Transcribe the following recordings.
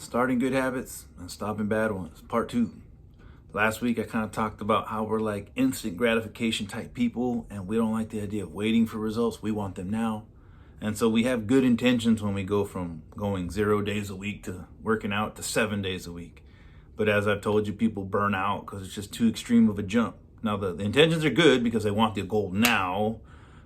Starting good habits and stopping bad ones, part two. Last week, I kind of talked about how we're like instant gratification type people and we don't like the idea of waiting for results. We want them now. And so we have good intentions when we go from going 0 days a week to working out to 7 days a week. But as I've told you, people burn out because it's just too extreme of a jump. Now, the intentions are good because they want the goal now,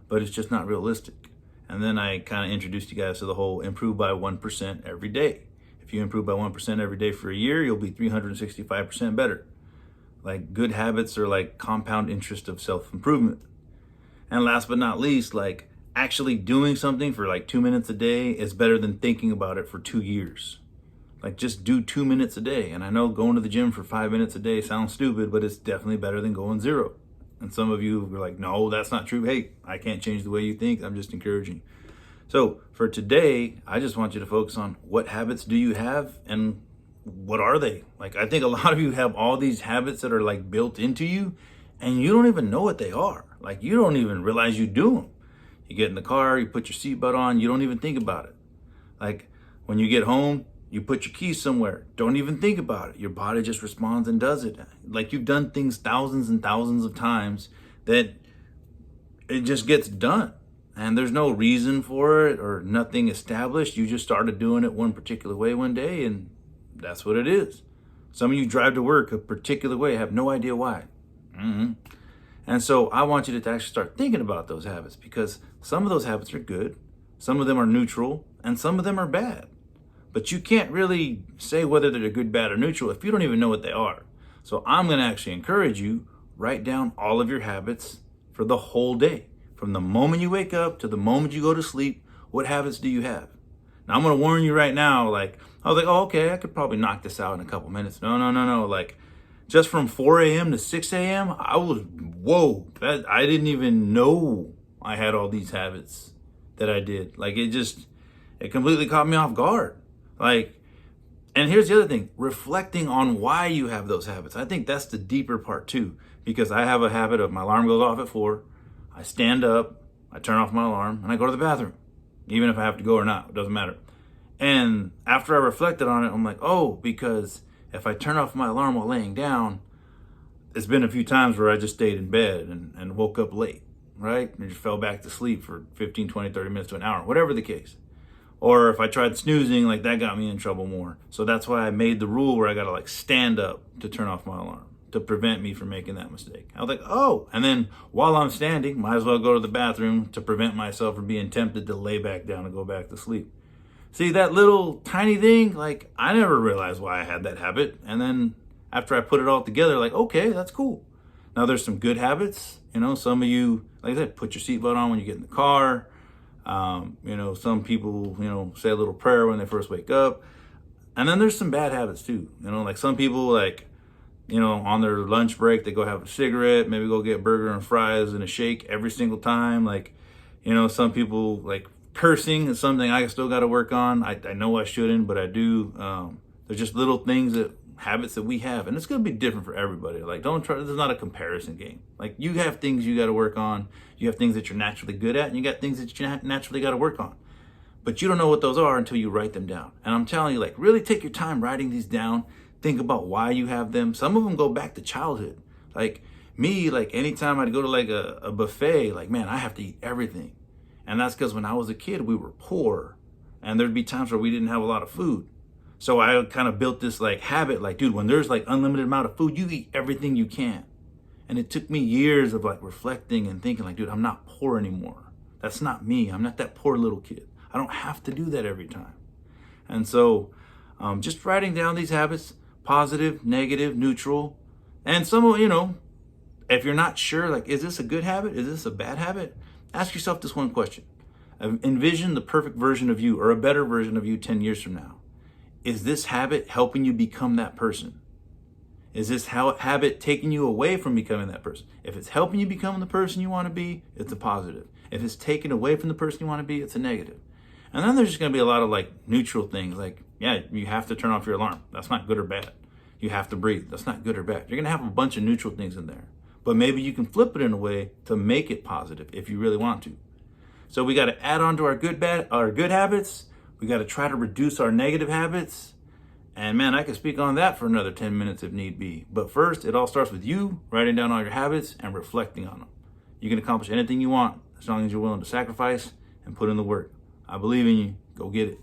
but it's just not realistic. And then I kind of introduced you guys to the whole improve by 1% every day. If you improve by 1% every day for a year, you'll be 365% better. Like good habits are like compound interest of self-improvement. And last but not least, like actually doing something for like 2 minutes a day is better than thinking about it for 2 years. Like just do 2 minutes a day. And I know going to the gym for 5 minutes a day sounds stupid, but it's definitely better than going 0. And some of you are like, no, that's not true. Hey, I can't change the way you think. I'm just encouraging you. So for today, I just want you to focus on what habits do you have and what are they? Like, I think a lot of you have all these habits that are like built into you and you don't even know what they are. Like you don't even realize you do them. You get in the car, you put your seatbelt on, you don't even think about it. Like when you get home, you put your keys somewhere, don't even think about it. Your body just responds and does it. Like you've done things thousands and thousands of times that it just gets done. And there's no reason for it or nothing established. You just started doing it one particular way one day and that's what it is. Some of you drive to work a particular way, have no idea why. And so I want you to actually start thinking about those habits because some of those habits are good, some of them are neutral, and some of them are bad. But you can't really say whether they're good, bad, or neutral if you don't even know what they are. So I'm going to actually encourage you, write down all of your habits for the whole day. From the moment you wake up to the moment you go to sleep, what habits do you have? Now, I'm going to warn you right now, like, I was like, oh, okay, I could probably knock this out in a couple minutes. No. Like, just from 4 a.m. to 6 a.m., I was, whoa, I didn't even know I had all these habits that I did. Like, it completely caught me off guard. Like, and here's the other thing, reflecting on why you have those habits. I think that's the deeper part too, because I have a habit of my alarm goes off at 4. I stand up, I turn off my alarm, and I go to the bathroom. Even if I have to go or not, it doesn't matter. And after I reflected on it, I'm like, oh, because if I turn off my alarm while laying down, it's been a few times where I just stayed in bed and woke up late, right? And just fell back to sleep for 15, 20, 30 minutes to an hour, whatever the case. Or if I tried snoozing, like that got me in trouble more. So that's why I made the rule where I got to like stand up to turn off my alarm to prevent me from making that mistake. I was like, oh, and then while I'm standing, might as well go to the bathroom to prevent myself from being tempted to lay back down and go back to sleep. See, that little tiny thing, like I never realized why I had that habit. And then after I put it all together, like, okay, that's cool. Now there's some good habits. You know, some of you, like I said, put your seatbelt on when you get in the car. Some people, say a little prayer when they first wake up. And then there's some bad habits too. Like some people like, on their lunch break, they go have a cigarette, maybe go get burger and fries and a shake every single time. Like, some people like cursing is something I still got to work on. I know I shouldn't, but I do. There's just little things habits that we have, and it's going to be different for everybody. Like, don't try, this is not a comparison game. Like, you have things you got to work on. You have things that you're naturally good at, and you got things that you naturally got to work on. But you don't know what those are until you write them down. And I'm telling you, like, really take your time writing these down. Think about why you have them. Some of them go back to childhood. Like me, like anytime I'd go to like a buffet, like, man, I have to eat everything. And that's because when I was a kid, we were poor and there'd be times where we didn't have a lot of food. So I kind of built this like habit, like, dude, when there's like unlimited amount of food, you eat everything you can. And it took me years of like reflecting and thinking like, dude, I'm not poor anymore. That's not me. I'm not that poor little kid. I don't have to do that every time. And so just writing down these habits, positive, negative, neutral. And some of, if you're not sure, like, is this a good habit? Is this a bad habit? Ask yourself this one question. Envision the perfect version of you or a better version of you 10 years from now. Is this habit helping you become that person? Is this habit taking you away from becoming that person? If it's helping you become the person you want to be, it's a positive. If it's taken away from the person you want to be, it's a negative. And then there's just going to be a lot of like neutral things like, yeah, you have to turn off your alarm. That's not good or bad. You have to breathe. That's not good or bad. You're going to have a bunch of neutral things in there. But maybe you can flip it in a way to make it positive if you really want to. So we got to add on to our good habits. We got to try to reduce our negative habits. And man, I could speak on that for another 10 minutes if need be. But first, it all starts with you writing down all your habits and reflecting on them. You can accomplish anything you want as long as you're willing to sacrifice and put in the work. I believe in you. Go get it.